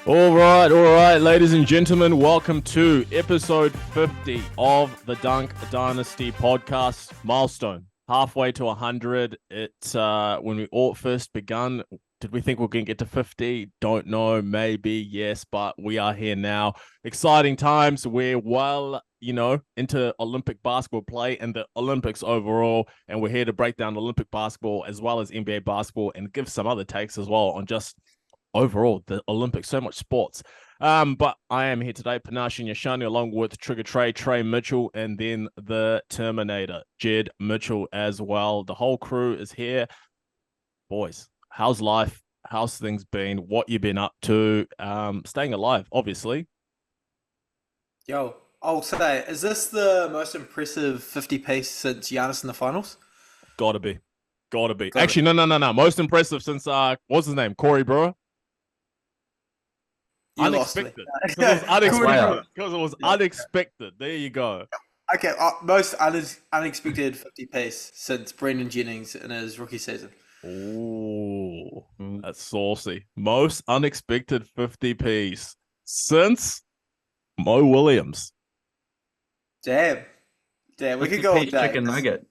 All right, ladies and gentlemen, welcome to episode 50 of the Dunk Dynasty Podcast. Milestone, halfway to 100. It's when we all first begun, did we think we were going to get to 50? Don't know, maybe, yes, but we are here now. Exciting times. We're well, into Olympic basketball play and the Olympics overall, and we're here to break down Olympic basketball as well as NBA basketball and give some other takes as well on just overall the Olympics. So much sports. But I am here today, Panache and Yashani, along with Trigger Trey Mitchell, and then the Terminator, Jed Mitchell as well. The whole crew is here. Boys, how's life? How's things been? What you been up to? Staying alive, obviously. Yo, I'll say, is this the most impressive 50 pace since Giannis in the finals? Gotta be. Actually, no. Most impressive since what's his name? Corey Brewer. Unexpected. Because it was unexpected. There you go. Okay, most unexpected 50 pace since Brandon Jennings in his rookie season. Ooh, that's saucy. Most unexpected 50 piece since Mo Williams. Damn, we could go with that. Chicken nugget.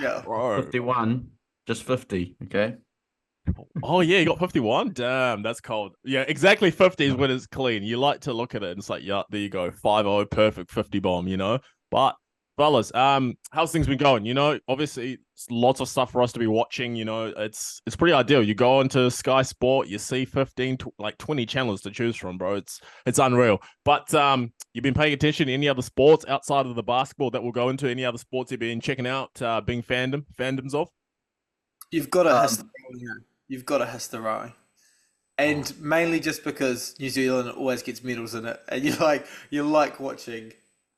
Yeah, bro. 51, just 50. Okay. Oh yeah, you got 51. Damn, that's cold. Yeah, exactly 50 is when it's clean. You like to look at it and it's like, yeah, there you go, 5-0, perfect 50 bomb. But fellas, how's things been going? Obviously, it's lots of stuff for us to be watching. It's pretty ideal. You go into Sky Sport, you see 20 channels to choose from, bro. It's unreal. But you've been paying attention to any other sports outside of the basketball that we'll go into? Any other sports you've been checking out, being fandoms of? You've got to History. And mainly just because New Zealand always gets medals in it, and you like watching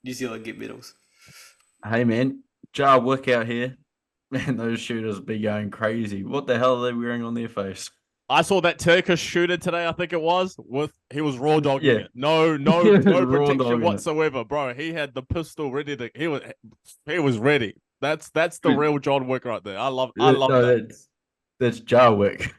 New Zealand get medals. Hey man, jar work out here. Man, those shooters be going crazy. What the hell are they wearing on their face? I saw that Turkish shooter today, I think it was, he was raw dogging it. No protection whatsoever, bro. He had the pistol ready he was ready. That's the real John Wick right there. I love that. That's Jar Wick.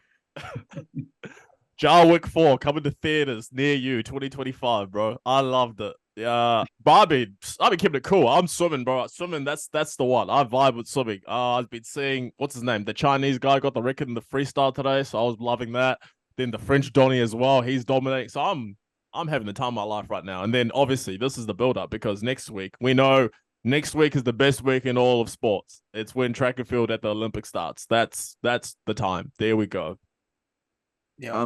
Jar Wick 4 coming to theaters near you 2025, bro. I loved it. Yeah, but I've been keeping it cool. I'm swimming, bro. Swimming, that's the one. I vibe with swimming. I've been seeing, what's his name? The Chinese guy got the record in the freestyle today, so I was loving that. Then the French Donny as well. He's dominating. So I'm having the time of my life right now. And then obviously this is the build-up because next week, we know next week is the best week in all of sports. It's when track and field at the Olympics starts. That's the time. There we go. Yeah.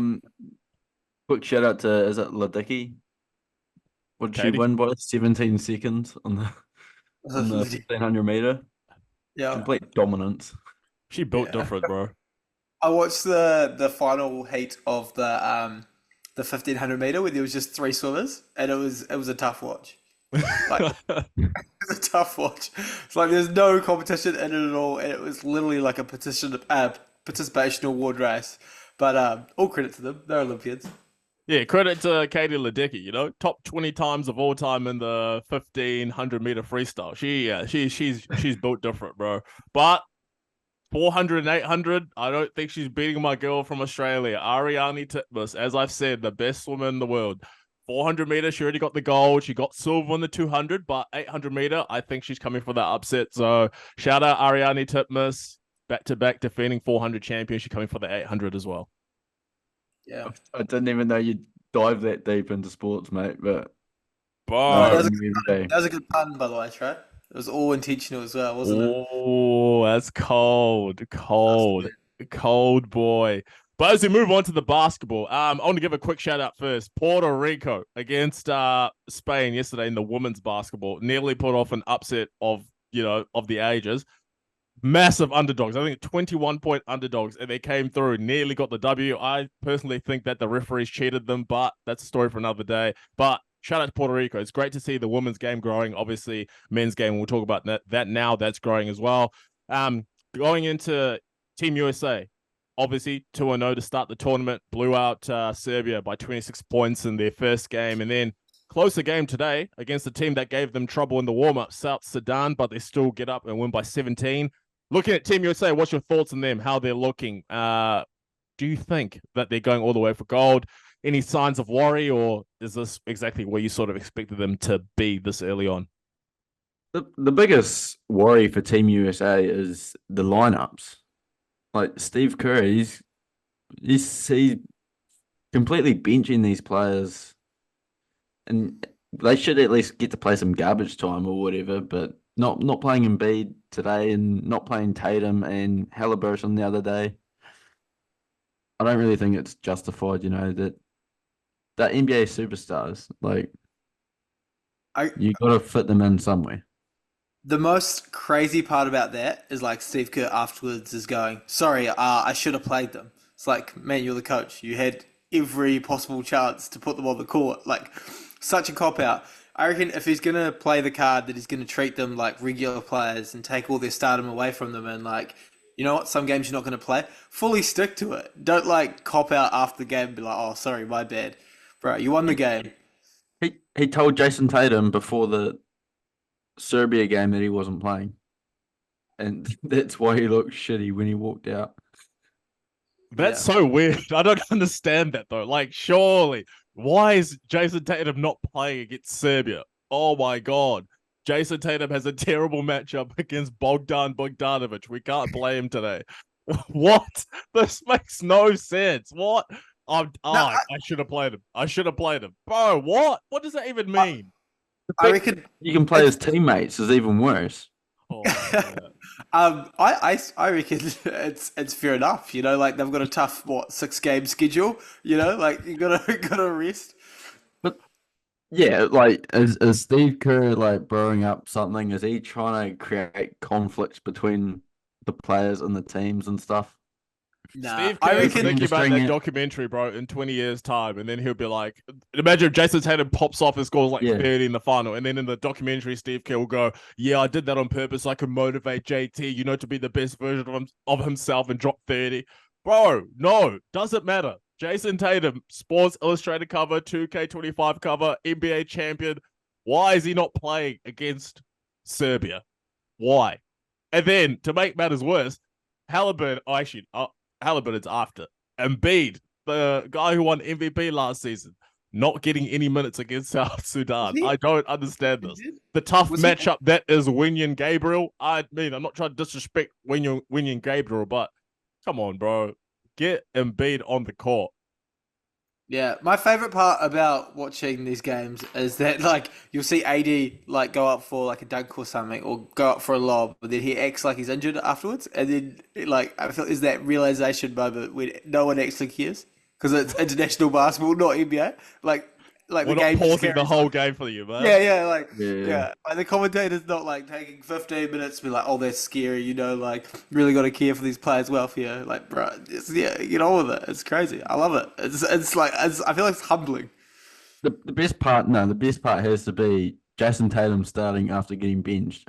Quick shout out to, is it Ladicki? What did she win by? 17 seconds on the 1500 meter. Yeah. Complete dominance. She built different, bro. I watched the final heat of the 1500 meter where there was just 3 swimmers, and it was a tough watch. It was a tough watch. It's like there's no competition in it at all, and it was literally like a participation award race. But all credit to them; they're Olympians. Yeah, credit to Katie Ledecky. Top 20 times of all time in the 1500 meter freestyle. She's built different, bro. But 400 and 800, I don't think she's beating my girl from Australia, Ariane Titmus. As I've said, the best swimmer in the world. 400 meter, she already got the gold. She got silver on the 200, but 800 meter, I think she's coming for that upset. So shout out Ariane Titmus, back-to-back defending 400 champion. She's coming for the 800 as well. Yeah, I didn't even know you'd dive that deep into sports, mate. But that was a good pun, by the way, Trey. It was all intentional as well, wasn't it? Oh, that's cold, boy. But as we move on to the basketball, I want to give a quick shout out first. Puerto Rico against Spain yesterday in the women's basketball nearly put off an upset of the ages. Massive underdogs. I think 21-point underdogs, and they came through, nearly got the W. I personally think that the referees cheated them, but that's a story for another day. But shout out to Puerto Rico. It's great to see the women's game growing. Obviously, men's game, we'll talk about that now. That's growing as well. Going into Team USA, obviously 2-0 to start the tournament, blew out Serbia by 26 points in their first game, and then closer game today against the team that gave them trouble in the warm-up, South Sudan, but they still get up and win by 17. Looking at Team USA, what's your thoughts on them, how they're looking? Do you think that they're going all the way for gold? any signs of worry, or is this exactly where you sort of expected them to be this early on? The biggest worry for Team USA is the lineups. Like Steve Kerr, he's completely benching these players, and they should at least get to play some garbage time or whatever. But not playing Embiid today, and not playing Tatum and Haliburton the other day. I don't really think it's justified. That NBA superstars, like, you got to fit them in somewhere. The most crazy part about that is like Steve Kerr afterwards is going, sorry, I should have played them. It's like, man, you're the coach. You had every possible chance to put them on the court. Like, such a cop-out. I reckon if he's going to play the card that he's going to treat them like regular players and take all their stardom away from them and like, you know what, some games you're not going to play, fully stick to it. Don't like cop out after the game and be like, oh, sorry, my bad. Bro, you won the game. He told Jason Tatum before the Serbia game that he wasn't playing, and that's why he looked shitty when he walked out. That's so weird. I don't understand that though. Like, surely, why is Jason Tatum not playing against Serbia? Oh my god, Jason Tatum has a terrible matchup against Bogdan Bogdanovic. We can't play him today. What? This makes no sense. What? I should have played him. I should have played him, bro. What? What does that even mean? I reckon you can play as teammates is even worse. Oh, I reckon it's fair enough. Like they've got a tough 6-game schedule. Like you gotta rest. But yeah, like is Steve Kerr like blowing up something? Is he trying to create conflicts between the players and the teams and stuff? Nah, Steve Kerr is thinking about that documentary, bro, in 20 years' time, and then he'll be like, imagine if Jason Tatum pops off and scores like 30 in the final, and then in the documentary, Steve Kerr will go, yeah, I did that on purpose so I could motivate JT, to be the best version of himself and drop 30. Bro, no, doesn't matter. Jason Tatum, Sports Illustrated cover, 2K25 cover, NBA champion. Why is he not playing against Serbia? Why? And then, to make matters worse, Haliburton's after. Embiid, the guy who won MVP last season, not getting any minutes against South Sudan. I don't understand this. The tough matchup that is Wenyen Gabriel. I mean, I'm not trying to disrespect Wenyen Gabriel, but come on, bro. Get Embiid on the court. Yeah, my favorite part about watching these games is that like you'll see AD like go up for like a dunk or something, or go up for a lob, but then he acts like he's injured afterwards, and then like I feel is that realization moment when no one actually cares because it's international basketball, not NBA. Like we're the not game pausing the whole game for you, man. Yeah. Like the commentator's not like taking 15 minutes to be like, oh, that's scary, like really got to care for these players' welfare. Like, bro, get on with it. It's crazy. I love it. It's like I feel like it's humbling. The best part has to be Jason Tatum starting after getting benched.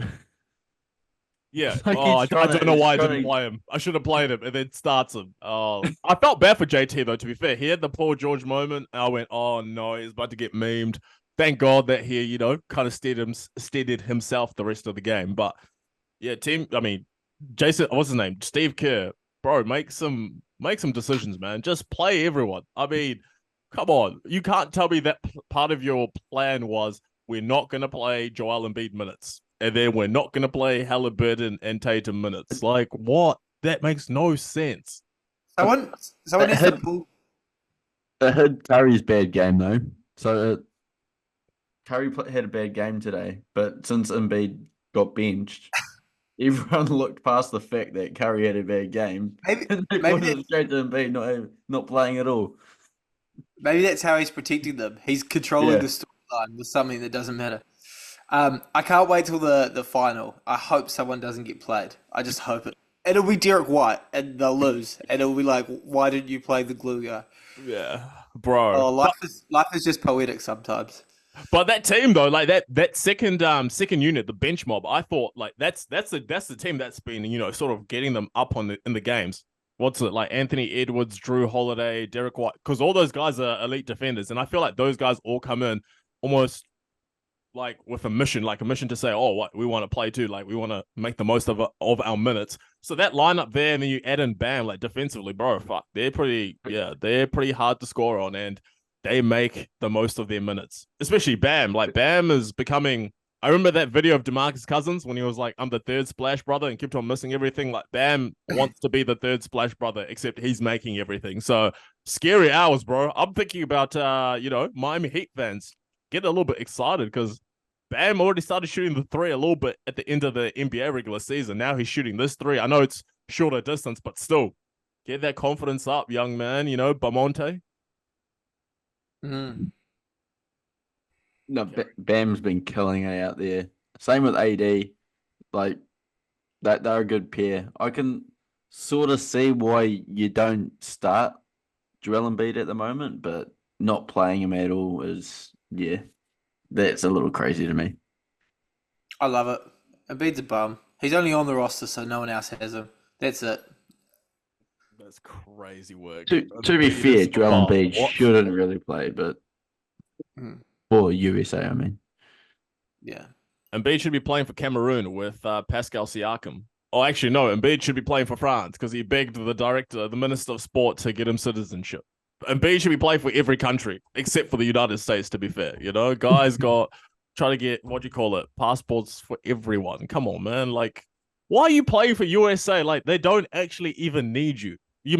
Yeah. I don't know why I didn't play him. I should have played him and then starts him. Oh, I felt bad for JT though, to be fair. He had the Paul George moment. And I went, oh no, he's about to get memed. Thank God that he, kind of steadied himself the rest of the game. But yeah, Jason, what's his name? Steve Kerr. Bro, make some decisions, man. Just play everyone. I mean, come on. You can't tell me that part of your plan was we're not going to play Joel Embiid minutes. And then we're not going to play Haliburton and Tatum minutes. Like, what? That makes no sense. Someone has to pull. It had Curry's bad game, though. So Curry had a bad game today. But since Embiid got benched, everyone looked past the fact that Curry had a bad game. Maybe straight to Embiid not playing at all. Maybe that's how he's protecting them. He's controlling the storyline with something that doesn't matter. I can't wait till the final. I hope someone doesn't get played. I just hope it. It'll be Derek White, and they'll lose. And it'll be like, why didn't you play the glue guy? Yeah, bro. Oh, life is just poetic sometimes. But that team though, like that second unit, the bench mob, I thought like that's the team that's been sort of getting them up in the games. What's it like? Anthony Edwards, Drew Holiday, Derek White, because all those guys are elite defenders, and I feel like those guys all come in almost like with a mission to say, oh, what we want to play too, like we want to make the most of our minutes. So that lineup there, and then you add in Bam, like defensively, bro, fuck, they're pretty hard to score on. And they make the most of their minutes, especially Bam. Like Bam is becoming. I remember that video of DeMarcus Cousins when he was like, "I'm the third splash brother," and kept on missing everything. Like Bam wants to be the third splash brother, except he's making everything. So scary hours, bro. I'm thinking about Miami Heat fans getting a little bit excited because Bam already started shooting the three a little bit at the end of the NBA regular season. Now he's shooting this three. I know it's shorter distance, but still, get that confidence up, young man. Bamonte. Mm. No, Bam's been killing it out there. Same with AD. Like that, they're a good pair. I can sort of see why you don't start Joel Embiid at the moment, but not playing him at all is that's a little crazy to me. I love it. Embiid's a bum. He's only on the roster, so no one else has him. That's it. That's crazy work. To be fair, Joel Embiid shouldn't really play, but for USA, I mean. Yeah. Embiid should be playing for Cameroon with Pascal Siakam. Oh, actually, no. Embiid should be playing for France because he begged the Minister of Sport, to get him citizenship. Embiid should be playing for every country except for the United States, to be fair. Guys try to get, passports for everyone. Come on, man. Like, why are you playing for USA? Like, they don't actually even need you. You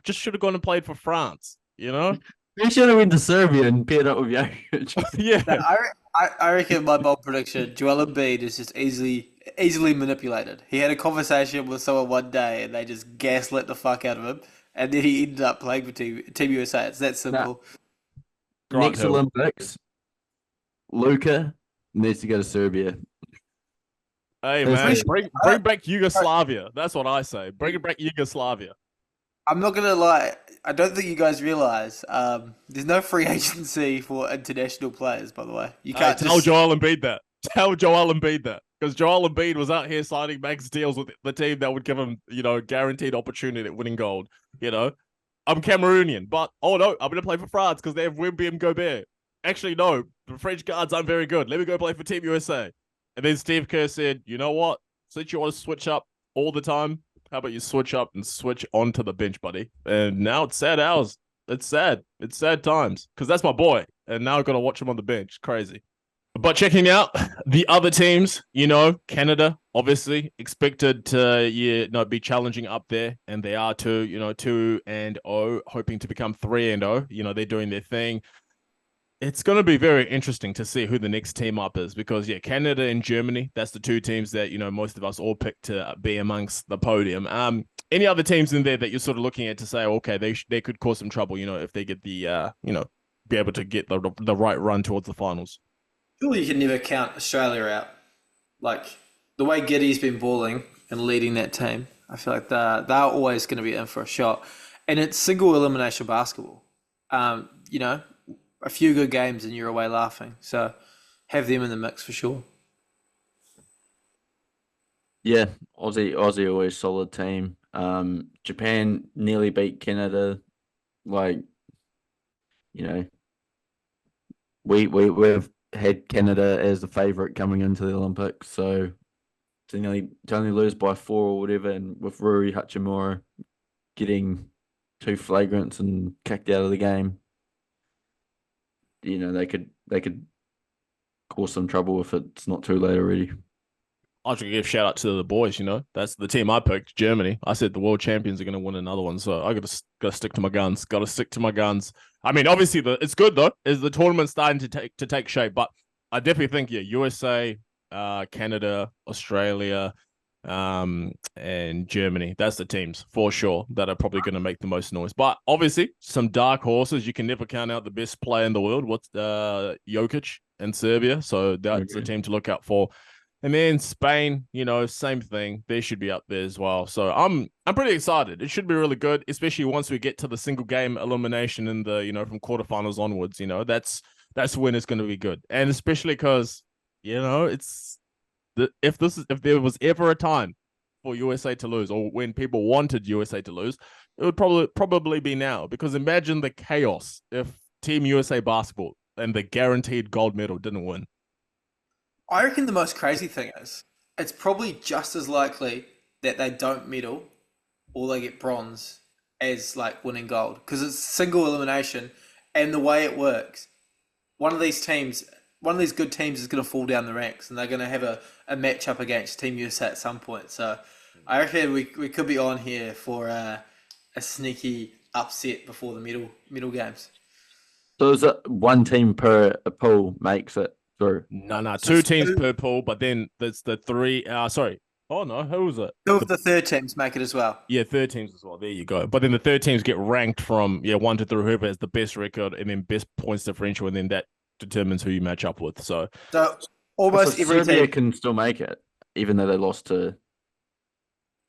just should have gone and played for France, They should have went to Serbia and paired up with Jokic. Yeah. No, I reckon my bold prediction, Joel Embiid is just easily manipulated. He had a conversation with someone one day and they just gaslit the fuck out of him, and then he ended up playing for Team USA. It's that simple. Next Olympics, Luka needs to go to Serbia. Hey, man, bring back Yugoslavia. That's what I say. Bring back Yugoslavia. I'm not going to lie. I don't think you guys realize there's no free agency for international players, by the way. You can't tell Joel Embiid that. Tell Joel Embiid that. Because Joel Embiid was out here signing max deals with the team that would give him, guaranteed opportunity at winning gold. I'm Cameroonian, but, oh no, I'm going to play for France because they have Wemby Gobert. Actually, no, the French guards aren't very good. Let me go play for Team USA. And then Steve Kerr said, you know what? Since you want to switch up all the time, how about you switch up and switch onto the bench, buddy? And now it's sad hours. It's sad. It's sad times because that's my boy. And now I've got to watch him on the bench. Crazy. But checking out the other teams, Canada, obviously expected to be challenging up there. And they are 2-0, hoping to become 3-0. They're doing their thing. It's going to be very interesting to see who the next team up is because, Canada and Germany, that's the two teams that, most of us all picked to be amongst the podium. Any other teams in there that you're sort of looking at to say, okay, they could cause some trouble, if they get the, be able to get the right run towards the finals? Surely you can never count Australia out. Like, the way Giddy's been balling and leading that team, I feel like they're always going to be in for a shot. And it's single elimination basketball. A few good games and you're away laughing. So have them in the mix for sure. Yeah, Aussie always solid team. Japan nearly beat Canada. Like, we've had Canada as the favourite coming into the Olympics, so to only lose by 4 or whatever, and with Rui Hachimura getting 2 flagrants and kicked out of the game, they could cause some trouble if it's not too late already. I should give shout out to the boys. That's the team I picked, Germany. I said the world champions are going to win another one, so I got to stick to my guns. Got to stick to my guns. I mean, obviously, it's good though. Is the tournament starting to take shape? But I definitely think USA, Canada, Australia, and Germany. That's the teams for sure that are probably going to make the most noise. But obviously, some dark horses. You can never count out the best player in the world. What's Jokic and Serbia? So that's the team to look out for. And then Spain, same thing. They should be up there as well. So I'm pretty excited. It should be really good, especially once we get to the single game elimination in the from quarterfinals onwards. That's when it's going to be good, and especially because it's if there was ever a time for USA to lose, or when people wanted USA to lose, it would probably be now. Because imagine the chaos if Team USA basketball and the guaranteed gold medal didn't win. I reckon the most crazy thing is it's probably just as likely that they don't medal or they get bronze as like winning gold because it's single elimination and the way it works, one of these good teams is going to fall down the ranks, and they're going to have a matchup against Team USA at some point. So I reckon we could be on here for a sneaky upset before the middle games. So is it one team per a pool makes it through? No, two teams per pool, but then there's the three. Sorry. Oh no, who was it? Two of the third teams make it as well. Yeah, third teams as well. There you go. But then the third teams get ranked from 1 to 3, whoever has the best record, and then best points differential, and then that determines who you match up with. So almost every Serbia team can still make it, even though they lost to.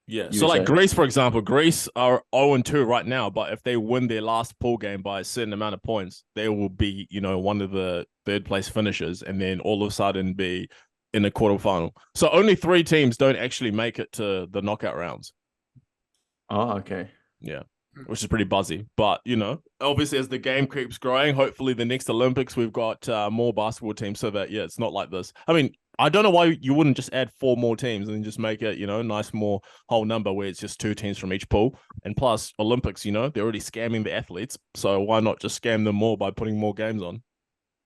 yeah. USA. So like Greece, for example, Greece are 0-2 right now, but if they win their last pool game by a certain amount of points, they will be, one of the third place finishers, and then all of a sudden be in a quarterfinal. So only 3 teams don't actually make it to the knockout rounds. Oh, okay. Yeah, which is pretty buzzy. But, obviously as the game keeps growing, hopefully the next Olympics, we've got more basketball teams so that, it's not like this. I mean, I don't know why you wouldn't just add 4 more teams and then just make it, a nice more whole number where it's just 2 teams from each pool. And plus Olympics, they're already scamming the athletes. So why not just scam them more by putting more games on?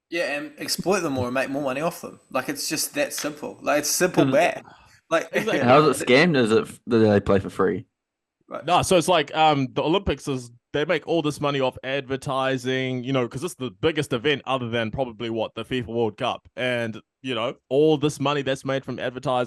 Yeah, and exploit them more and make more money off them. Like, it's just that simple. Like, it's simple math. Like, Exactly. How's it scammed? Do they play for free? Right. No, so it's like the Olympics they make all this money off advertising, because it's the biggest event other than probably the FIFA World Cup. And, all this money that's made from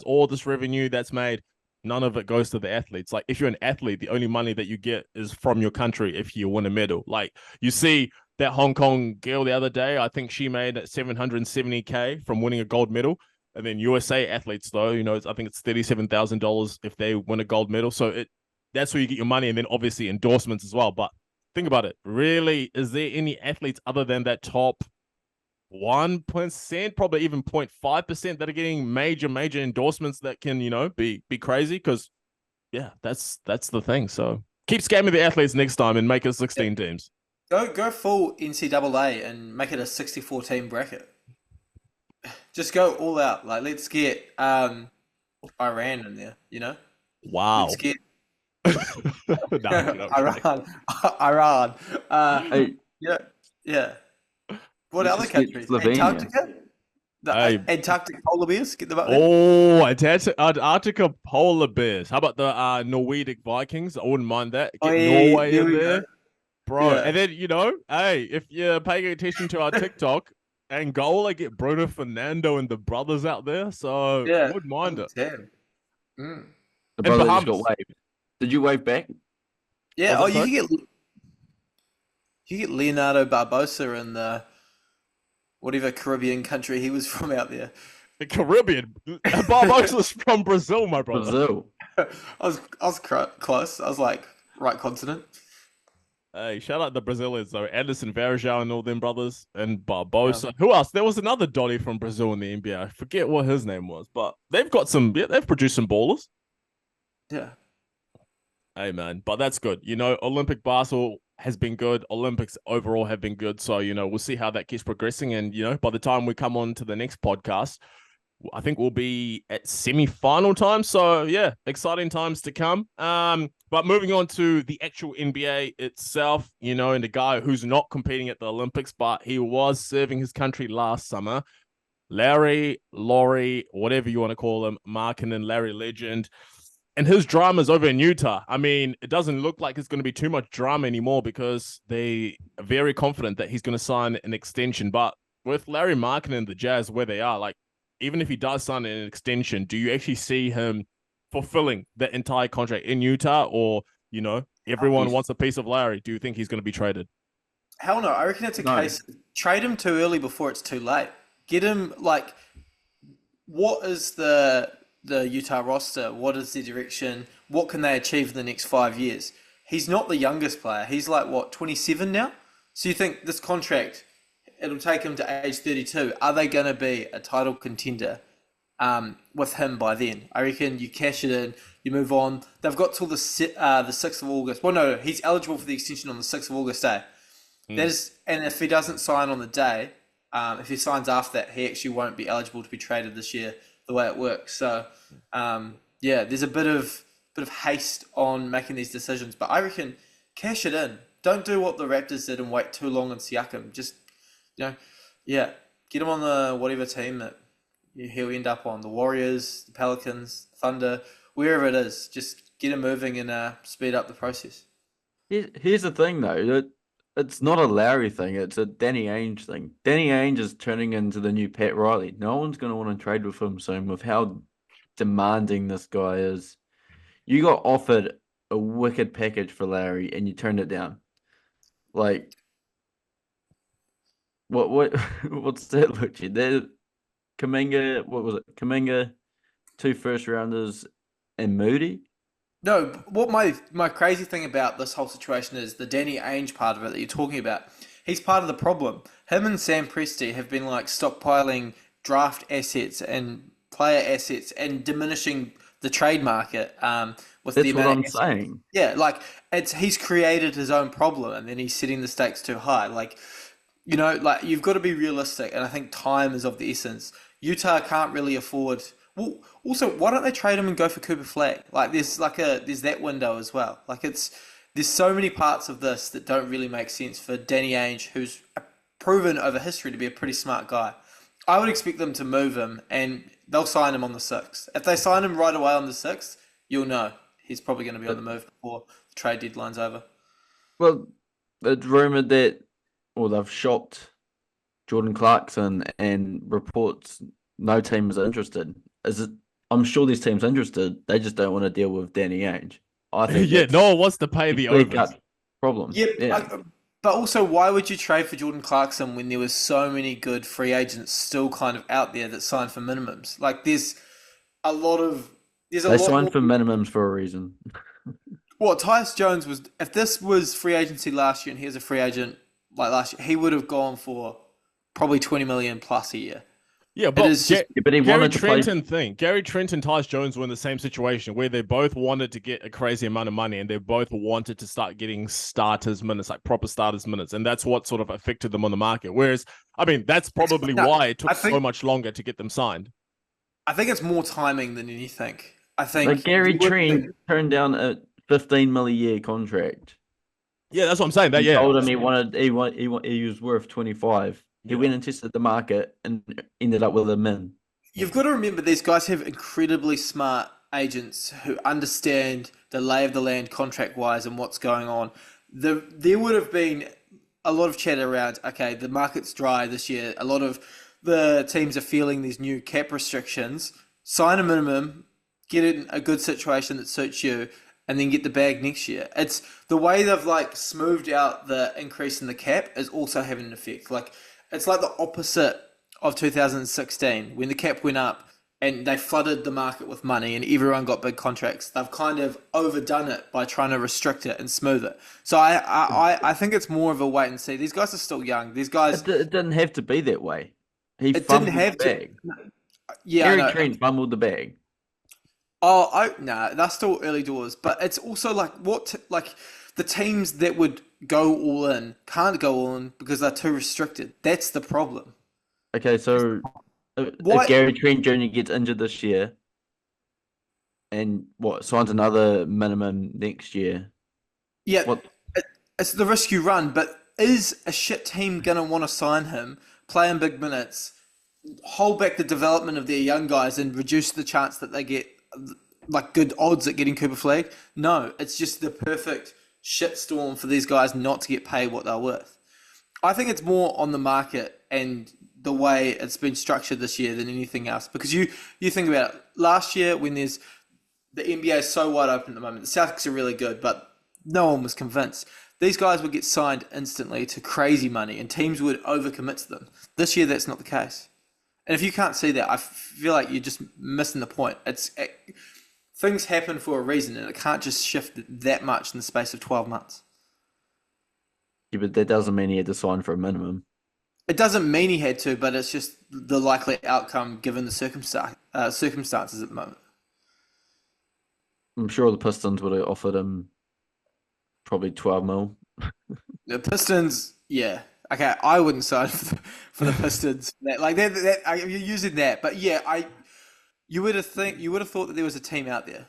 all this revenue that's made, none of it goes to the athletes. Like, if you're an athlete, the only money that you get is from your country if you win a medal. Like, you see that Hong Kong girl the other day, I think she made $770K from winning a gold medal. And then USA athletes, though, I think it's $37,000 if they win a gold medal. So that's where you get your money, and then obviously endorsements as well. But think about it. Really, is there any athletes other than that top 1%, probably even 0.5% that are getting major endorsements that can, be crazy? Because, that's the thing. So keep scamming the athletes next time and make it 16 teams. Go full NCAA and make it a 64-team bracket. Just go all out. Like, let's get Iran in there, Wow. Let's get No, Iran. Hey, Yeah. What let's other just get countries? Slovenia. Antarctica? Hey. Antarctic polar bears? Get them up there. Oh, Antarctica polar bears. How about the Norwegic Vikings? I wouldn't mind that. Get Norway there in we there. go. Bro, Yeah. and then, hey, if you're paying attention to our TikTok, Angola get Bruno Fernando and the brothers out there, so I wouldn't mind it. Damn. Mm. The brother just Bahamas. got waved. Did you wave back? Yeah, Was it you get Leonardo Barbosa in the whatever Caribbean country he was from out there. The Caribbean. Barbosa's from Brazil, my brother. Brazil. I was close. I was like right continent. Hey, shout out the Brazilians, though. Anderson Varejão and all them brothers, and Barbosa. Who else? There was another Dottie from Brazil in the NBA. I forget what his name was, but they've got they've produced some ballers. Yeah. Hey, man, but that's good. Olympic basketball has been good. Olympics overall have been good. So, we'll see how that keeps progressing. And, by the time we come on to the next podcast, I think we'll be at semi-final time. So, yeah, exciting times to come. But moving on to the actual NBA itself, and the guy who's not competing at the Olympics, but he was serving his country last summer, Lauri, whatever you want to call him, Markkanen, Larry Legend. And his drama's over in Utah. I mean, it doesn't look like it's going to be too much drama anymore because they are very confident that he's going to sign an extension. But with Lauri Markkanen and the Jazz where they are, like, even if he does sign an extension, do you actually see him fulfilling the entire contract in Utah? Or, everyone wants a piece of Larry. Do you think he's going to be traded? Hell no. I reckon it's a case. Trade him too early before it's too late. Get him, like, what is the Utah roster? What is their direction? What can they achieve in the next 5 years? He's not the youngest player. He's like, 27 now? So you think this contract, it'll take him to age 32. Are they going to be a title contender with him by then? I reckon you cash it in, you move on. They've got till the 6th of August. Well, no, he's eligible for the extension on the 6th of August day. And if he doesn't sign on the day, if he signs after that, he actually won't be eligible to be traded this year, the way it works. So, there's a bit of haste on making these decisions, but I reckon cash it in. don't do what the Raptors did and wait too long on Siakam. Just, get him on the whatever team that he'll end up on. The Warriors, the Pelicans, Thunder, wherever it is. Just get him moving and speed up the process. Here's the thing, though. It's not a Lauri thing. It's a Danny Ainge thing. Danny Ainge is turning into the new Pat Riley. No one's going to want to trade with him soon with how demanding this guy is. You got offered a wicked package for Lauri and you turned it down. Like, what's that, Lucci? That Kuminga, what was it? Kuminga, 2 first-rounders, and Moody? No, what my crazy thing about this whole situation is the Danny Ainge part of it that you're talking about. He's part of the problem. Him and Sam Presti have been like stockpiling draft assets and player assets and diminishing the trade market. With That's the what amount I'm of saying. Yeah, like he's created his own problem and then he's setting the stakes too high. Like, like you've got to be realistic, and I think time is of the essence. Utah can't really afford. Well, also, why don't they trade him and go for Cooper Flag? Like, there's that window as well. Like, there's so many parts of this that don't really make sense for Danny Ainge, who's proven over history to be a pretty smart guy. I would expect them to move him, and they'll sign him on the 6th. If they sign him right away on the 6th, you'll know he's probably going to be on the move before the trade deadline's over. Well, it's rumored that, they've shopped Jordan Clarkson and reports no team is interested. I'm sure this team's interested. They just don't want to deal with Danny Ainge. I think no one wants to pay the overs. Problem. Yeah. But also, why would you trade for Jordan Clarkson when there was so many good free agents still kind of out there that signed for minimums? Like, there's a lot of... They signed for minimums for a reason. Well, Tyus Jones was... If this was free agency last year and he was a free agent like last year, he would have gone for probably 20 million plus a year. Yeah, but but he wanted to play. Gary Trent and Tyus Jones were in the same situation where they both wanted to get a crazy amount of money and they both wanted to start getting starters minutes, like proper starters minutes. And that's what sort of affected them on the market. Whereas, that's probably why it took so much longer to get them signed. I think it's more timing than anything. I think Gary Trent turned down a $15 million a year contract. Yeah, that's what I'm saying. He told him he was worth 25. He went and tested the market and ended up with a min. You've got to remember these guys have incredibly smart agents who understand the lay of the land contract-wise and what's going on. There would have been a lot of chat around, okay, the market's dry this year. A lot of the teams are feeling these new cap restrictions. Sign a minimum, get in a good situation that suits you, and then get the bag next year. It's the way they've smoothed out the increase in the cap is also having an effect. It's like the opposite of 2016 when the cap went up and they flooded the market with money and everyone got big contracts. They've kind of overdone it by trying to restrict it and smooth it. So I think it's more of a wait and see. These guys are still young. These guys... It didn't have to be that way. It didn't have the bag. Yeah, Gary Trent fumbled the bag. That's still early doors. But it's also the teams that would go all in can't go all in because they're too restricted. That's the problem. Okay, so if Gary Trent Jr. gets injured this year and signs another minimum next year. Yeah, it's the risk you run, but is a shit team going to want to sign him, play in big minutes, hold back the development of their young guys and reduce the chance that they get good odds at getting Cooper Flag? No, it's just the perfect shitstorm for these guys not to get paid what they're worth. I think it's more on the market and the way it's been structured this year than anything else. Because you think about it, last year when the NBA is so wide open at the moment, the Celtics are really good, but no one was convinced. These guys would get signed instantly to crazy money and teams would overcommit to them. This year, that's not the case. And if you can't see that, I feel like you're just missing the point. Things happen for a reason, and it can't just shift that much in the space of 12 months. Yeah, but that doesn't mean he had to sign for a minimum. It doesn't mean he had to, but it's just the likely outcome given the circumstances at the moment. I'm sure the Pistons would have offered him probably 12 mil. The Pistons, yeah. Okay, I wouldn't sign for the Pistons. You're using that, but yeah, you would have thought that there was a team out there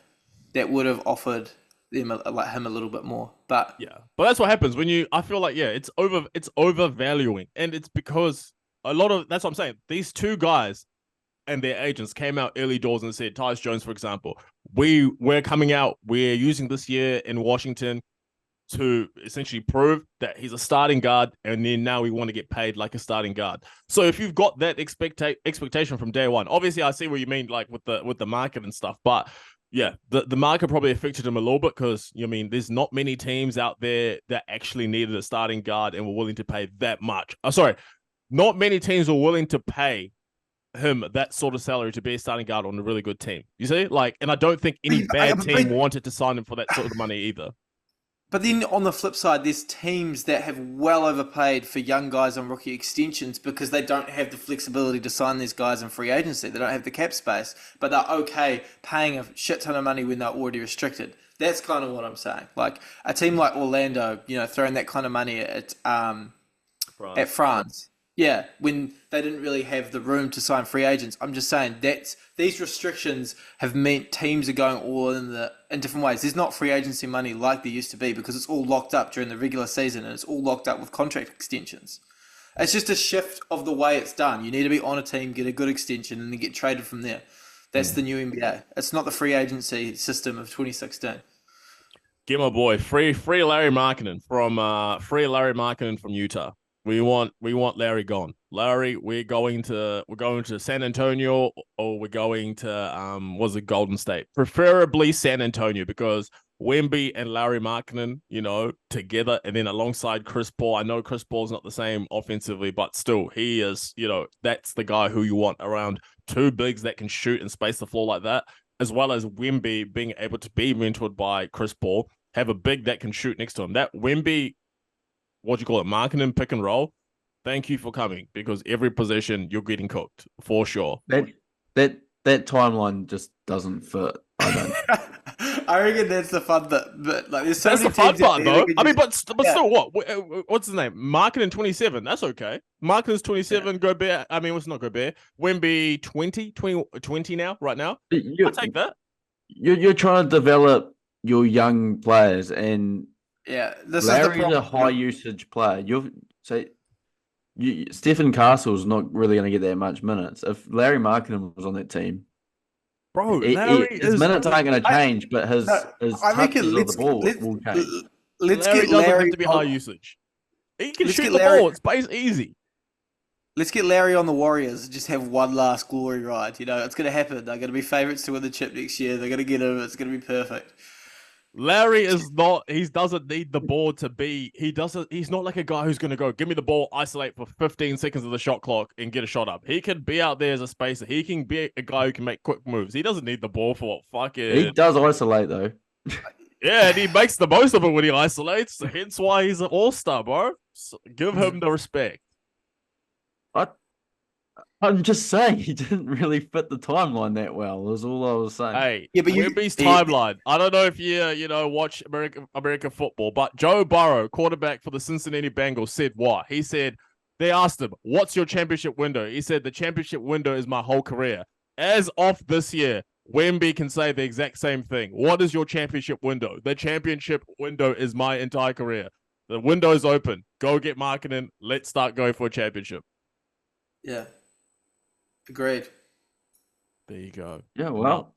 that would have offered him a little bit more. But yeah, but that's what happens when I feel like, it's overvaluing, and it's because that's what I'm saying. These two guys and their agents came out early doors and said, Tyus Jones, for example, we're coming out, we're using this year in Washington to essentially prove that he's a starting guard, and then now we want to get paid like a starting guard. So if you've got that expectation from day one, obviously I see what you mean, like with the market and stuff, but yeah, the market probably affected him a little bit because, there's not many teams out there that actually needed a starting guard and were willing to pay that much. Not many teams were willing to pay him that sort of salary to be a starting guard on a really good team. You see? And I don't think any bad team wanted to sign him for that sort of money either. But then on the flip side, there's teams that have well overpaid for young guys on rookie extensions because they don't have the flexibility to sign these guys in free agency. They don't have the cap space, but they're okay paying a shit ton of money when they're already restricted. That's kind of what I'm saying. Like a team like Orlando, throwing that kind of money at France. Yeah, when they didn't really have the room to sign free agents. I'm just saying that these restrictions have meant teams are going all in different ways. There's not free agency money like there used to be because it's all locked up during the regular season and it's all locked up with contract extensions. It's just a shift of the way it's done. You need to be on a team, get a good extension, and then get traded from there. That's the new NBA. It's not the free agency system of 2016. Get my boy, free Lauri Markkanen from Utah. We want Larry gone. Larry, we're going to San Antonio, or we're going to Golden State. Preferably San Antonio, because Wemby and Lauri Markkanen, together, and then alongside Chris Paul. I know Chris Paul's not the same offensively, but still, he is, that's the guy who you want around two bigs that can shoot and space the floor like that, as well as Wemby being able to be mentored by Chris Paul, have a big that can shoot next to him. That Wemby, Markkanen pick and roll, thank you for coming, because every possession you're getting cooked for sure. That timeline just doesn't fit. I don't. I reckon that's the fun bit. But there's so that's many the fun teams part, though. but Still, what's his name? Markkanen 27. That's okay. Markkanen's 27. Yeah. Gobert. What's not Gobert? Wemby 20 now, right now. I'll take that. You're trying to develop your young players, and Larry's a high usage player. Stephen Castle's not really going to get that much minutes. If Lauri Markkanen was on that team, bro, his minutes aren't going to change, but his touches of the ball will change. Larry doesn't have to be high usage. He can shoot the ball. It's easy. Let's get Larry on the Warriors and just have one last glory ride. It's going to happen. They're going to be favourites to win the chip next year. They're going to get him. It's going to be perfect. Larry is not, he doesn't need the ball to be, he's not like a guy who's going to go, give me the ball, isolate for 15 seconds of the shot clock and get a shot up. He can be out there as a spacer. He can be a guy who can make quick moves. He doesn't need the ball for He does isolate, though. Yeah, and he makes the most of it when he isolates. Hence why he's an all-star, bro. So give him the respect. I'm just saying he didn't really fit the timeline that well. Is all I was saying. Hey, but Wemby's timeline. I don't know if you watch American football, but Joe Burrow, quarterback for the Cincinnati Bengals, said what? He said they asked him, "What's your championship window?" He said, "The championship window is my whole career." As of this year, Wemby can say the exact same thing. What is your championship window? The championship window is my entire career. The window is open. Go get Markkanen. Let's start going for a championship. Yeah. Agreed. There you go. Yeah, well,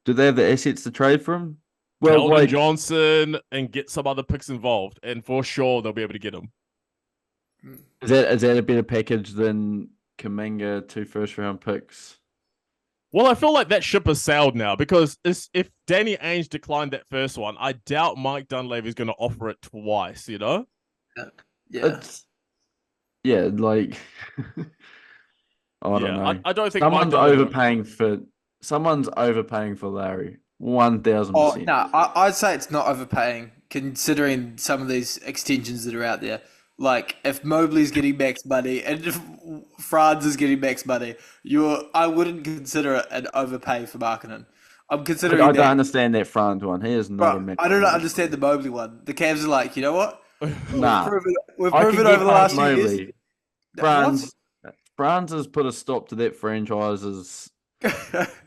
do they have the assets to trade for him? Well, Keldon Johnson and get some other picks involved, and for sure they'll be able to get him. Is that a better package than Kuminga, 2 first-round picks? Well, I feel like that ship has sailed now, because if Danny Ainge declined that first one, I doubt Mike Dunleavy is going to offer it twice, Yeah. Like... I don't know. I don't think someone's overpaying for Larry. 1,000%. Oh no, I'd say it's not overpaying, considering some of these extensions that are out there. Like if Mobley's getting max money and if Franz is getting max money, I wouldn't consider it an overpay for Markkanen. I'm considering. I don't understand that Franz one. He is not a max. I don't understand the Mobley one. The Cavs are like, you know what? Nah, we've proven over the last few years. Franz has put a stop to that franchise's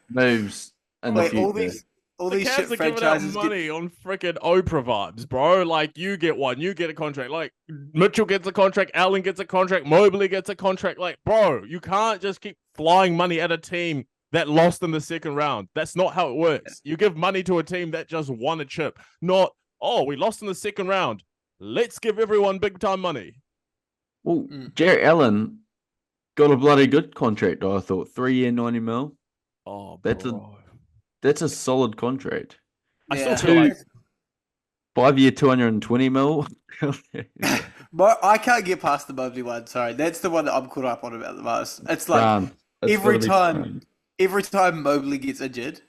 moves in the future. all The these Cavs shit are giving out franchises money on freaking Oprah vibes, bro. Like, you get one, you get a contract. Like, Mitchell gets a contract, Allen gets a contract, Mobley gets a contract. Like, bro, you can't just keep flying money at a team that lost in the second round. That's not how it works. You give money to a team that just won a chip, not, oh, we lost in the second round. Let's give everyone big time money. Well, Jarrett Allen got a bloody good contract, I thought. 3 year, 90 mil. Oh, bro. That's a solid contract. I still feel like 5 year, 220 mil. But I can't get past the Mobley one. Sorry, that's the one that I'm caught up on about the most. It's like every time Mobley gets injured,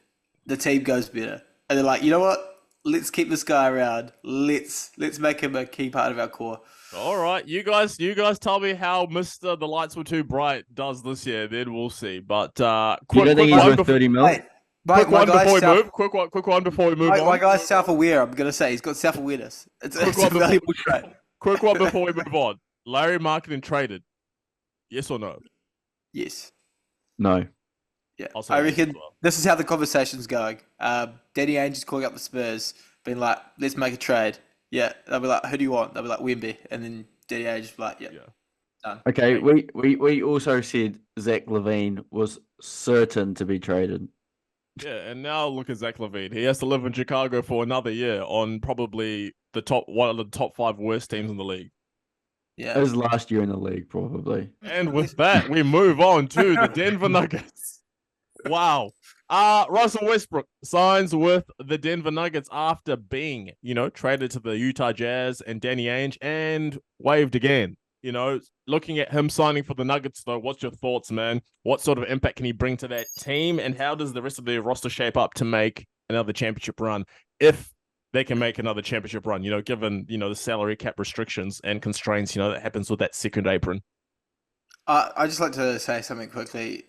the team goes better, and they're like, you know what? Let's keep this guy around. Let's make him a key part of our core. All right, you guys tell me how Mr. The Lights Were Too Bright does this year, then we'll see. But you don't think he's worth 30 mil? Quick one before we move. Quick one before we move on. My guy's self-aware. I'm gonna say he's got self-awareness. It's a valuable trait. Quick one before we move on. Lauri Markkanen traded. Yes or no? Yes. No. Yeah, I reckon this is how the conversation's going. Danny Ainge is calling up the Spurs, being like, let's make a trade. Yeah, they'll be like, who do you want? They'll be like, Wemby. And then Danny Ainge will be like, yeah. Done. Okay, we also said Zach LaVine was certain to be traded. Yeah, and now look at Zach LaVine. He has to live in Chicago for another year on probably one of the top 5 worst teams in the league. Yeah. It was last year in the league, probably. And with that, we move on to the Denver Nuggets. Wow. Russell Westbrook signs with the Denver Nuggets after being, traded to the Utah Jazz and Danny Ainge and waived again. Looking at him signing for the Nuggets, though, what's your thoughts, man? What sort of impact can he bring to that team? And how does the rest of the roster shape up to make another championship run? If they can make another championship run, given, the salary cap restrictions and constraints, that happens with that second apron. I'd just like to say something quickly.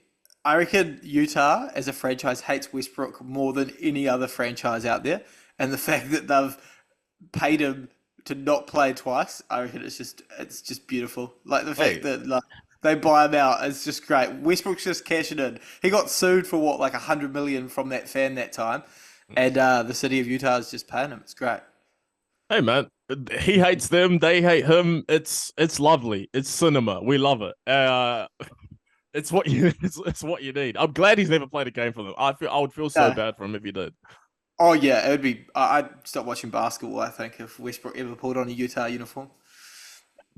I reckon Utah, as a franchise, hates Westbrook more than any other franchise out there. And the fact that they've paid him to not play twice, I reckon it's just beautiful. Like the fact that they buy him out, it's just great. Westbrook's just cashing in. He got sued for like $100 million from that fan that time, and the city of Utah is just paying him. It's great. Hey man, he hates them, they hate him. It's lovely. It's cinema. We love it. It's what you need. I'm glad he's never played a game for them. I would feel so bad for him if he did. Oh yeah, it would be. I'd stop watching basketball, I think, if Westbrook ever pulled on a Utah uniform.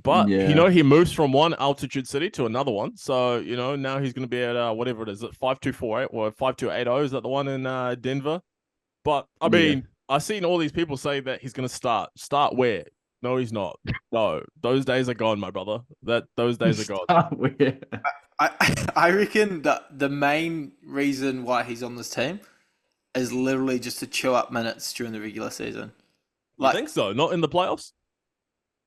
But he moves from one altitude city to another one. So now he's going to be at whatever it is, at 5248 or 5280. Is that the one in Denver? But I mean, I've seen all these people say that he's going to start. Start where? No, he's not. No, those days are gone, my brother. Those days are gone. I reckon that the main reason why he's on this team is literally just to chew up minutes during the regular season. I think so. Not in the playoffs?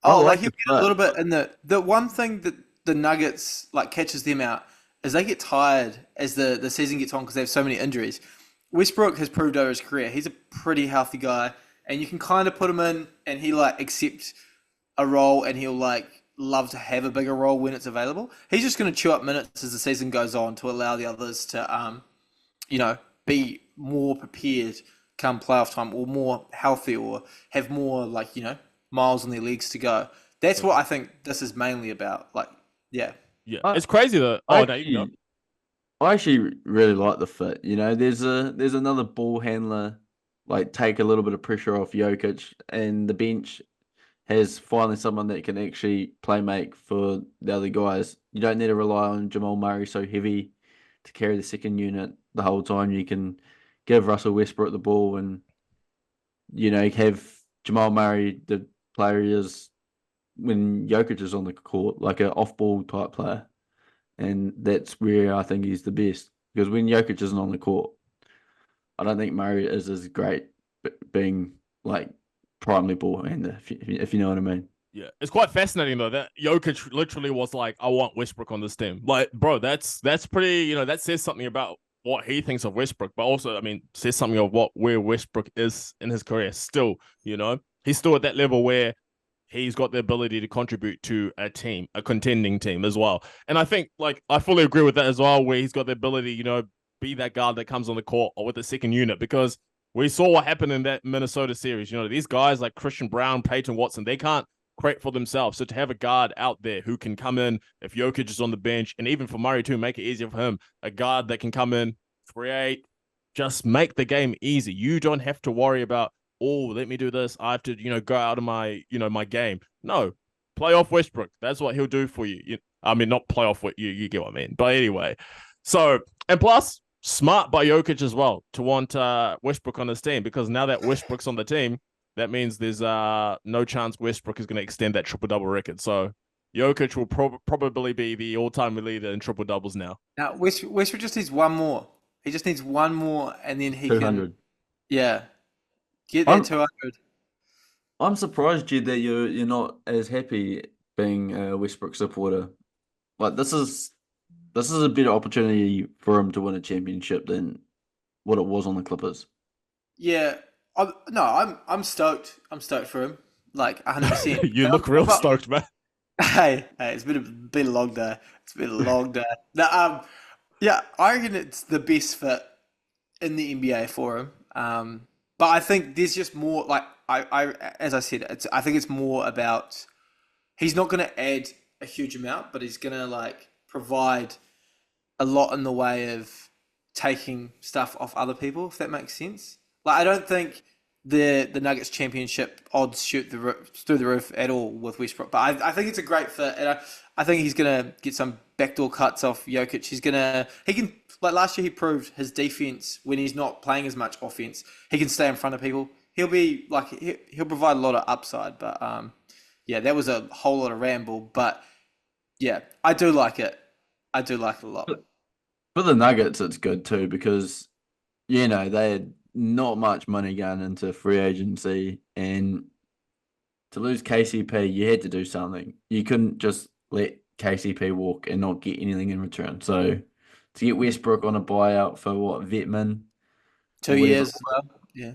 Oh, like he'll get a little bit in the one thing that the Nuggets catches them out is they get tired as the season gets on because they have so many injuries. Westbrook has proved over his career. He's a pretty healthy guy, and you can kind of put him in and he accepts a role and he'll love to have a bigger role when it's available. He's just going to chew up minutes as the season goes on to allow the others to, be more prepared come playoff time, or more healthy, or have more miles on their legs to go. That's what I think this is mainly about. Yeah. It's crazy though. I actually really like the fit. There's another ball handler, take a little bit of pressure off Jokic, and the bench has finally someone that can actually play make for the other guys. You don't need to rely on Jamal Murray so heavy to carry the second unit the whole time. You can give Russell Westbrook the ball and, have Jamal Murray the player he is when Jokic is on the court, like an off-ball type player. And that's where I think he's the best. Because when Jokic isn't on the court, I don't think Murray is as great being primary ball handler, if you know what I mean. Yeah, it's quite fascinating though that Jokic literally was like, "I want Westbrook on this team." Bro, that's pretty. That says something about what he thinks of Westbrook, but also, says something of where Westbrook is in his career. Still, he's still at that level where he's got the ability to contribute to a team, a contending team as well. And I think, I fully agree with that as well, where he's got the ability, be that guard that comes on the court or with the second unit, because We saw what happened in that Minnesota series. You know, these guys like Christian Brown, Peyton Watson, they can't create for themselves. So to have a guard out there who can come in if Jokic is on the bench, and even for Murray too, make it easier for him, a guard that can come in, create, just make the game easy. You don't have to worry about, oh, let me do this. I have to, go out of my, my game. No, play off Westbrook. That's what he'll do for you. I mean, not play off what you get what I mean. But anyway, so, and plus, smart by Jokic as well to want Westbrook on his team, because now that Westbrook's on the team, that means there's no chance Westbrook is going to extend that triple-double record. So Jokic will probably be the all-time leader in triple-doubles now. Now, Westbrook just needs one more. He just needs one more, and then he 200. can... Yeah. Get that 200. I'm surprised, Jed, that you're not as happy being a Westbrook supporter. Like, this is a better opportunity for him to win a championship than what it was on the Clippers. Yeah, I'm stoked. I'm stoked for him, like 100%. You look real stoked, man. Hey, it's been a long day. It's been a long day. No, yeah, I reckon it's the best fit in the NBA for him. But I think there's just more. Like as I said, I think it's more about he's not going to add a huge amount, but he's going to provide a lot in the way of taking stuff off other people, if that makes sense. I don't think the Nuggets championship odds shoot through the roof at all with Westbrook, but I think it's a great fit, and I think he's gonna get some backdoor cuts off Jokic. He can last year he proved his defense when he's not playing as much offense. He can stay in front of people. He'll be he'll provide a lot of upside, but yeah, that was a whole lot of ramble, but yeah, I do like it. I do like it a lot. For the Nuggets, it's good too because, they had not much money going into free agency, and to lose KCP, you had to do something. You couldn't just let KCP walk and not get anything in return. So to get Westbrook on a buyout for Vetman, 2 years as well. Yeah.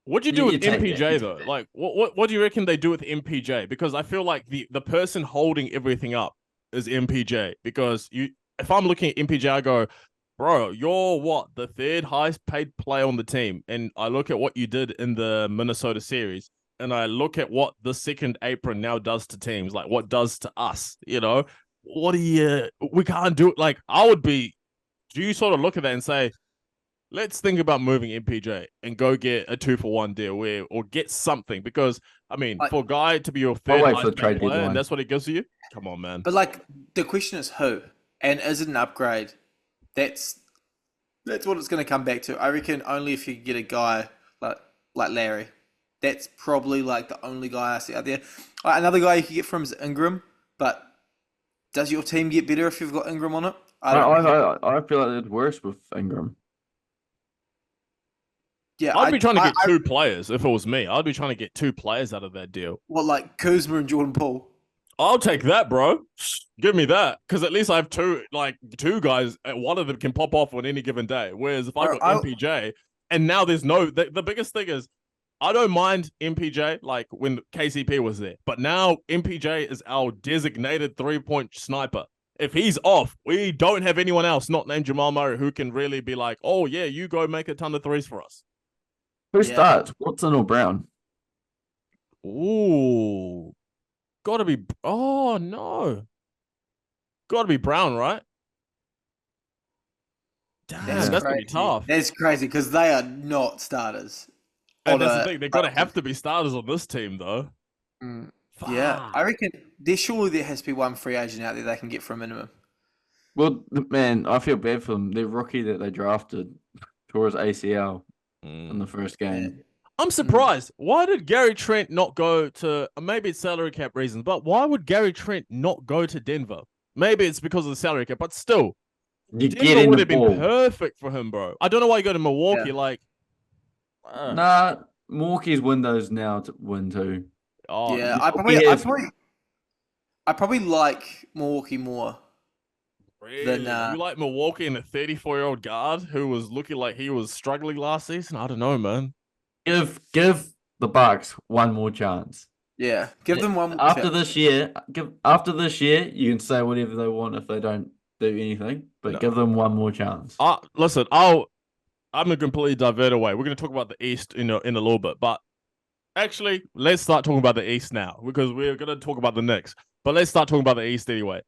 What do you do with MPJ though? What do you reckon they do with MPJ? Because I feel like the person holding everything up is MPJ. Because if I'm looking at MPJ, I go, bro, you're the third highest paid player on the team. And I look at what you did in the Minnesota series, and I look at what the second apron now does to teams, like what does to us, what we can't do it. Do you sort of look at that and say, let's think about moving MPJ and go get a 2-for-1 deal or get something? Because, I mean, for a guy to be your third highest paid player and that's what he gives to you, come on, man. But the question is who? And is it an upgrade? That's what it's going to come back to. I reckon only if you get a guy like Larry. That's probably the only guy I see out there. Another guy you could get from is Ingram, but does your team get better if you've got Ingram on it? I feel like it's worse with Ingram. Yeah, I'd be trying to get two players if it was me. I'd be trying to get two players out of that deal. What, Kuzma and Jordan Poole? I'll take that, bro. Give me that, because at least I have two guys. One of them can pop off on any given day. Whereas if I got MPJ, and now there's the biggest thing is I don't mind MPJ when KCP was there, but now MPJ is our designated 3-point sniper. If he's off, we don't have anyone else not named Jamal Murray who can really be like, oh yeah, you go make a ton of threes for us. Who starts? Watson or Brown? Ooh. Gotta be... Oh, no. Gotta be Brown, right? Damn, that's gonna be tough. That's crazy, because they are not starters. And that's the thing. They're gonna have to be starters on this team, though. Yeah, I reckon there has to be one free agent out there they can get for a minimum. Well, man, I feel bad for them. Their rookie that they drafted tore his ACL in the first game. Yeah. I'm surprised. Why did Gary Trent not go to... Maybe it's salary cap reasons, but why would Gary Trent not go to Denver? Maybe it's because of the salary cap, but still. Denver would have been perfect for him, bro. I don't know why you go to Milwaukee, Nah, Milwaukee's windows now to win too. Oh, yeah, I probably like Milwaukee more. Really? You like Milwaukee and a 34-year-old guard who was looking like he was struggling last season? I don't know, man. Give the Bucks one more chance. Yeah, give them one more after this year. After this year, you can say whatever they want if they don't do anything, but give them one more chance. Listen, I'm going to completely divert away. We're going to talk about the East, in a little bit. But actually, let's start talking about the East now because we're going to talk about the Knicks. But let's start talking about the East anyway.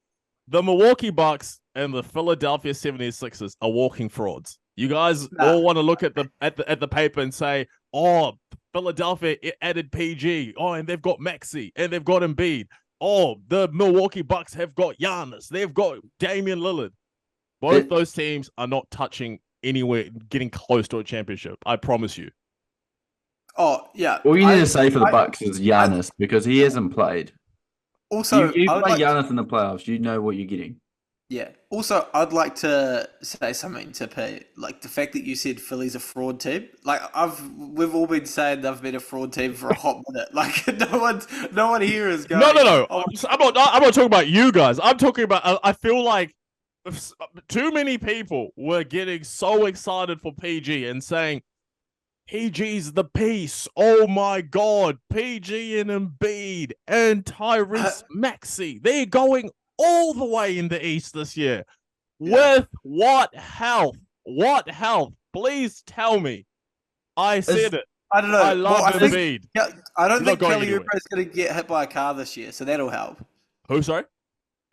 The Milwaukee Bucks and the Philadelphia 76ers are walking frauds. You guys all want to look at the paper and say, oh, Philadelphia added PG. Oh, and they've got Maxey and they've got Embiid. Oh, the Milwaukee Bucks have got Giannis. They've got Damian Lillard. Both those teams are not touching anywhere, getting close to a championship. I promise you. Oh, yeah. All you need to say for the Bucks is Giannis because he hasn't played. Also, you play Giannis in the playoffs, you know what you're getting. Yeah. Also, I'd like to say something to Pete. Like the fact that you said Philly's a fraud team. Like we've all been saying they've been a fraud team for a hot minute. Like no one here is going. No. Oh, I'm not talking about you guys. I'm talking about. I feel like too many people were getting so excited for PG and saying PG's the piece. Oh my God, PG and Embiid and Tyrese Maxey. They're going all the way in the East this year. Yeah. With what health? What health? Please tell me. I said it. I don't know. I love Embiid. I don't think Kelly Oubre is going to get hit by a car this year, so that'll help. Who, sorry?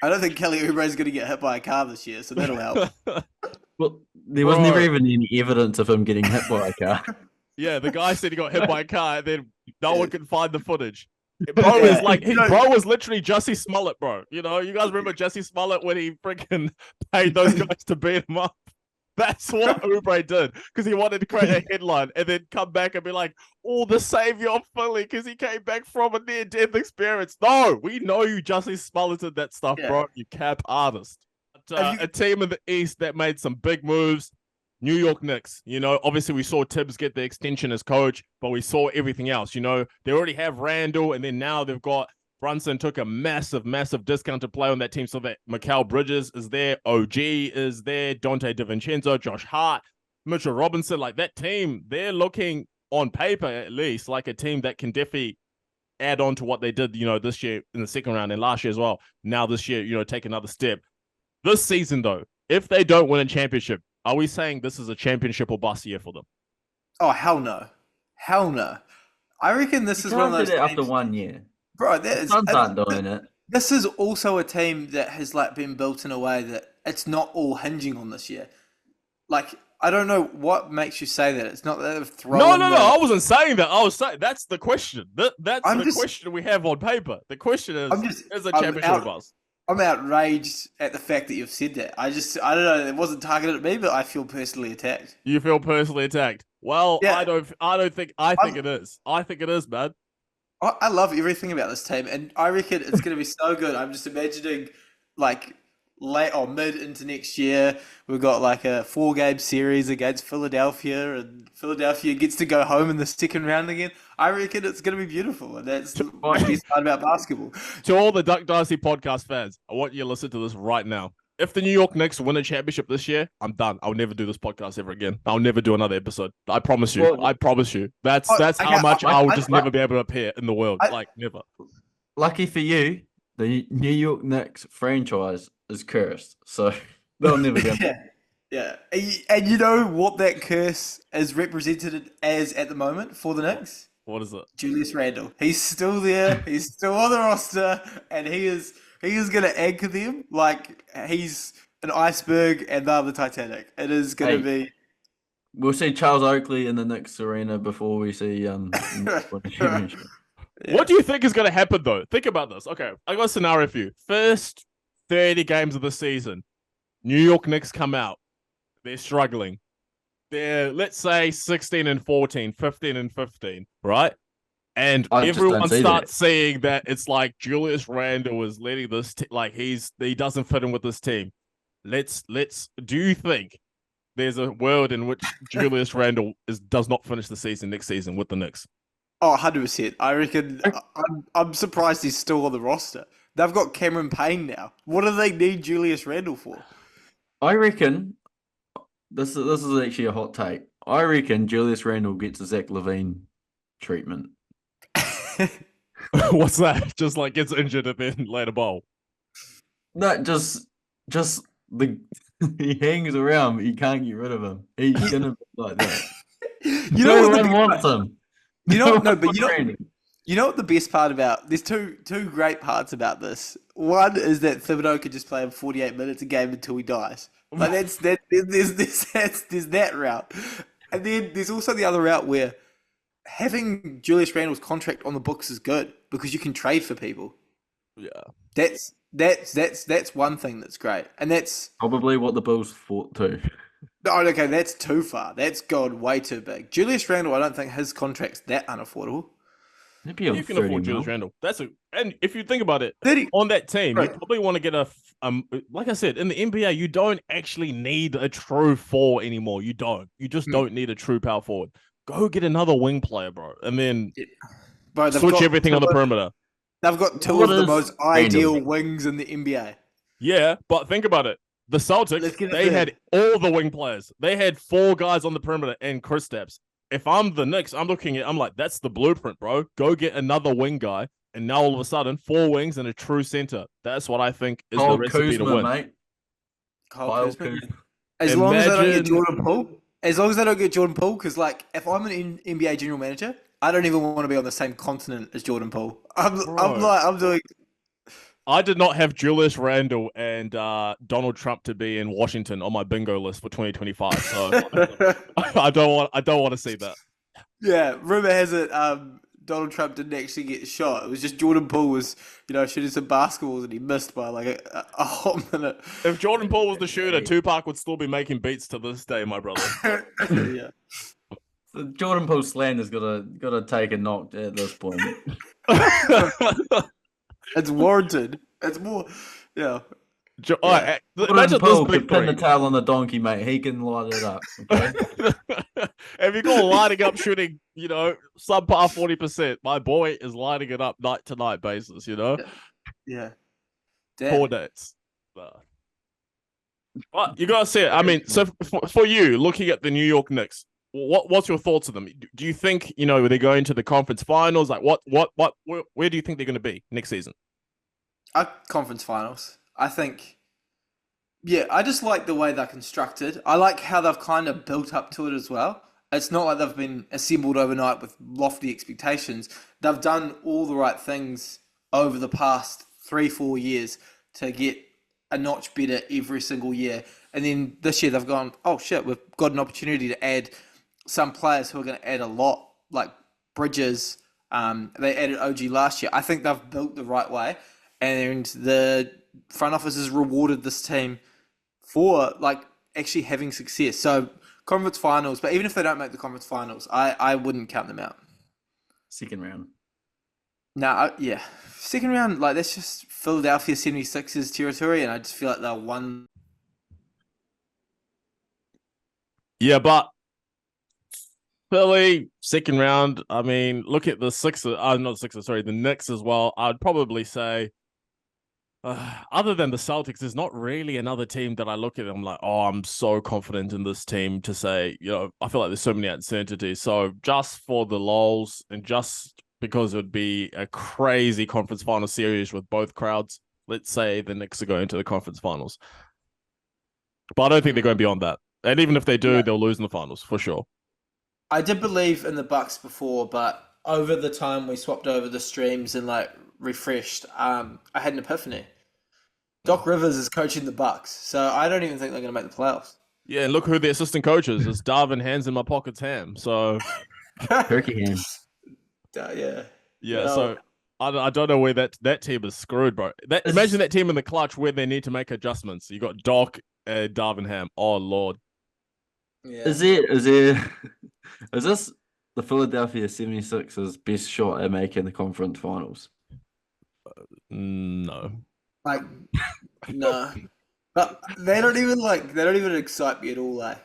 I don't think Kelly Oubre is going to get hit by a car this year, so that'll help. Well, there was never even any evidence of him getting hit by a car. Yeah, the guy said he got hit by a car, and then no one can find the footage. Bro is like, bro was literally Jussie Smollett, bro. You know, you guys remember Jussie Smollett when he freaking paid those guys to beat him up? That's what Oubre did because he wanted to create a headline and then come back and be like, "Oh, the savior of Philly," because he came back from a near-death experience. No, we know you Jussie Smolletted that stuff, bro. You cap artist. But, a team in the East that made some big moves. New York Knicks, you know, obviously we saw Tibbs get the extension as coach, but we saw everything else. You know, they already have Randall, and then now they've got Brunson took a massive discount to play on that team so that Mikal Bridges is there, OG is there, Dante DiVincenzo, Josh Hart, Mitchell Robinson. Like that team, they're looking on paper at least like a team that can definitely add on to what they did, you know, this year in the second round and last year as well. Now this year, you know, take another step. This season, though, if they don't win a championship, are we saying this is a championship or bust year for them? Oh, hell no. Hell no. I reckon this is one of those teams after 1 year. Bro, Suns aren't doing it. This is also a team that has like been built in a way that it's not all hinging on this year. Like, I don't know what makes you say that. It's not that they've thrown. No. I wasn't saying that. I was saying that's the question. That's the question we have on paper. The question is a championship or bust? I'm outraged at the fact that you've said that. I don't know. It wasn't targeted at me, but I feel personally attacked. You feel personally attacked? Well, yeah. I think it is. I think it is, man. I love everything about this team, and I reckon it's going to be so good. I'm just imagining, like, late or mid into next year, we've got like a 4-game series against Philadelphia, and Philadelphia gets to go home in the second round again. I reckon it's going to be beautiful, and that's the best part about basketball. To all the Dunk Dynasty podcast fans, I want you to listen to this right now. If the New York Knicks win a championship this year, I'm done. I'll never do this podcast ever again. I'll never do another episode. I promise you. I promise you. That's how much I'll just never be able to appear in the world. Never. Lucky for you, the New York Knicks franchise is cursed, so they'll never go. Yeah. And you know what that curse is represented as at the moment for the Knicks? What is it? Julius Randle. He's still there. He's still on the roster, and he is going to anchor them like he's an iceberg and they're the Titanic. It is going to be. We'll see Charles Oakley in the Knicks arena before we see championship. Yeah. What do you think is going to happen, though? Think about this. Okay, I got a scenario for you. First 30 games of the season, New York Knicks come out. They're struggling. They're, let's say, 16-14, 15-15, right? And everyone starts saying that it's like Julius Randle is letting this, he doesn't fit in with this team. Do you think there's a world in which Julius Randle does not finish the season next season with the Knicks? Oh, 100%. I reckon, I'm surprised he's still on the roster. They've got Cameron Payne now. What do they need Julius Randle for? I reckon, this is actually a hot take. I reckon Julius Randle gets a Zach LaVine treatment. What's that? Just like gets injured and then later bowl. No, just the He hangs around, but you can't get rid of him. He's gonna be like that. You No know what one wants him. You know, No no, one but wants Randy. you know what the best part about? There's two great parts about this. One is that Thibodeau could just play him 48 minutes a game until he dies. Like there's that route, and then there's also the other route where having Julius Randle's contract on the books is good because you can trade for people. Yeah. That's one thing that's great, and that's Probably what the Bulls thought too. oh, okay. That's too far. That's gone way too big. Julius Randle, I don't think his contract's that unaffordable. It'd be on You can 30 afford Julius mil. Randle. And if you think about it, 30 on that team, Right. you probably want to get like I said, in the NBA, you don't actually need a true four anymore. You don't. You just don't need a true power forward. Go get another wing player, bro, and then Bro, they've switch got everything on the perimeter. They've got two What of the is most ideal wings in the NBA. Yeah, but think about it. The Let's Celtics, get it they there. had all the wing players. They had 4 guys on the perimeter and Kristaps. If I'm the Knicks, I'm like, that's the blueprint, bro. Go get another wing guy. And now all of a sudden, 4 wings and a true center. That's what I think is Kyle the recipe Kuzma, to win. mate. Kyle Kuzma. Kuzma. As long as they don't get Imagine- Jordan Poole. As long as they don't get Jordan Poole, because like if I'm an NBA general manager, I don't even want to be on the same continent as Jordan Poole. I'm doing. I did not have Julius Randle and Donald Trump to be in Washington on my bingo list for 2025. So I don't want to see that. Yeah, rumor has it Donald Trump didn't actually get shot. It was just Jordan Poole was, shooting some basketballs and he missed by like a whole minute. If Jordan Poole was the shooter, Tupac would still be making beats to this day, my brother. Yeah. Jordan Poole slander's gotta take a knock at this point. It's warranted. It's more, All Yeah. right, Jordan imagine Poole this could pin the big tail on the donkey, mate. He can light it up. Okay? three. If you go lighting up shooting, subpar 40%, my boy is lighting it up night to night basis, yeah. Four dates. But you gotta see it. I mean, so for you, looking at the New York Knicks, what's your thoughts of them? Do you think they go into the conference finals? Like, where do you think they're going to be next season? Conference finals. I think, I just like the way they're constructed. I like how they've kind of built up to it as well. It's not like they've been assembled overnight with lofty expectations. They've done all the right things over the past 3-4 years to get a notch better every single year. And then this year they've gone, oh shit, we've got an opportunity to add some players who are going to add a lot, like Bridges. They added OG last year. I think they've built the right way. And the front office has rewarded this team for like actually having success. So conference finals, but even if they don't make the conference finals, I wouldn't count them out. Second round. No, second round, like that's just Philadelphia 76ers territory, and I just feel like they'll won. Yeah, but Philly, second round. I mean, look at the Sixers. Not Sixers, sorry, the Knicks as well. I'd probably say, other than the Celtics, there's not really another team that I look at and I'm like, oh, I'm so confident in this team to say, I feel like there's so many uncertainties. So just for the lols and just because it would be a crazy conference final series with both crowds, let's say the Knicks are going to the conference finals. But I don't think they're going beyond that. And even if they do, they'll lose in the finals for sure. I did believe in the Bucks before, but over the time we swapped over the streams and like refreshed, I had an epiphany. Doc Rivers is coaching the Bucks, so I don't even think they're going to make the playoffs. Yeah, and look who the assistant coach is. It's Darvin Hands in my pockets ham. So Turkey ham. Yeah. yeah, No. so I don't know where that team is screwed, bro. Imagine that team in the clutch where they need to make adjustments. You got Doc and Darvin Ham. Oh Lord. Yeah. Is this the Philadelphia 76ers' best shot at making the conference finals? No. Like, no. But they don't even excite me at all, eh?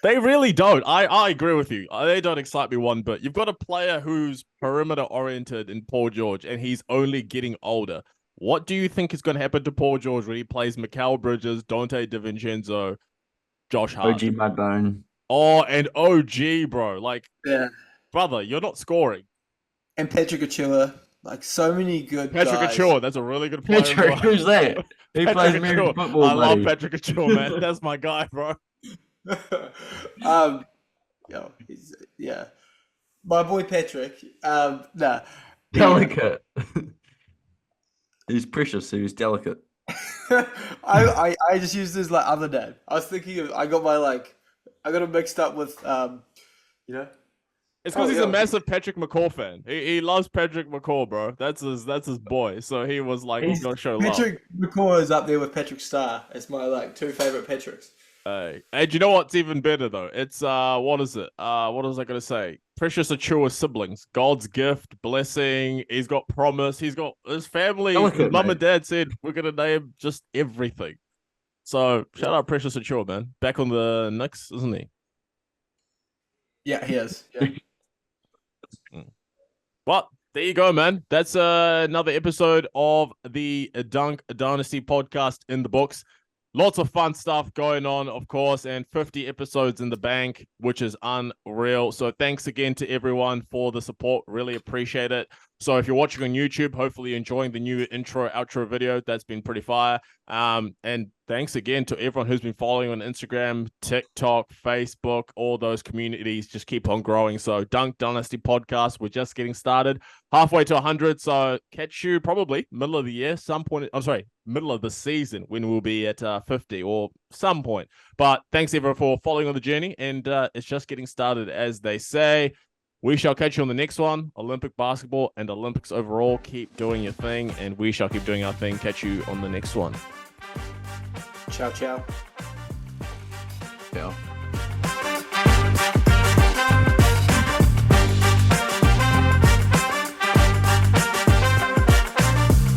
They really don't. I agree with you. They don't excite me one bit. You've got a player who's perimeter oriented in Paul George, and he's only getting older. What do you think is going to happen to Paul George when he plays Mikal Bridges, Dante DiVincenzo, Josh Hart? OG Mudbone. Oh, and OG, bro. Like, Yeah. brother, you're not scoring. And Patrick Achua. Like so many good Patrick guys. Achua, that's a really good player. Patrick, who's that? He plays Patrick American Achua. football, I love buddy. Patrick Achua, man. That's my guy, bro. Yeah. My boy Patrick. Nah. Delicate. He's precious. He was delicate. I just used his like other name. I was thinking of I got it mixed up with you know. It's because he's yeah. a massive Patrick McCaw fan. He loves Patrick McCaw, bro. That's his boy. So he was like, he's gonna show love. Patrick McCaw is up there with Patrick Starr. It's my like two favorite Patricks. Hey, do you know what's even better though? It's what is it? What was I gonna say? Precious Achua siblings, God's gift, blessing. He's got promise. He's got his family. Delicate, Mum mate. and Dad said we're gonna name just everything. So shout out Precious Achua, man. Back on the Knicks, isn't he? Yeah, he is. Yeah. Well, there you go, man. That's another episode of the Dunk Dynasty podcast in the books. Lots of fun stuff going on, of course, and 50 episodes in the bank, which is unreal. So thanks again to everyone for the support. Really appreciate it. So if you're watching on YouTube, hopefully you're enjoying the new intro, outro video. That's been pretty fire. And thanks again to everyone who's been following on Instagram, TikTok, Facebook, all those communities. Just keep on growing. So Dunk Dynasty Podcast, we're just getting started. Halfway to 100. So catch you probably middle of the year, middle of the season when we'll be at 50 or some point. But thanks everyone for following on the journey. And it's just getting started, as they say. We shall catch you on the next one. Olympic basketball and Olympics overall. Keep doing your thing, and we shall keep doing our thing. Catch you on the next one. Ciao, ciao. Yeah.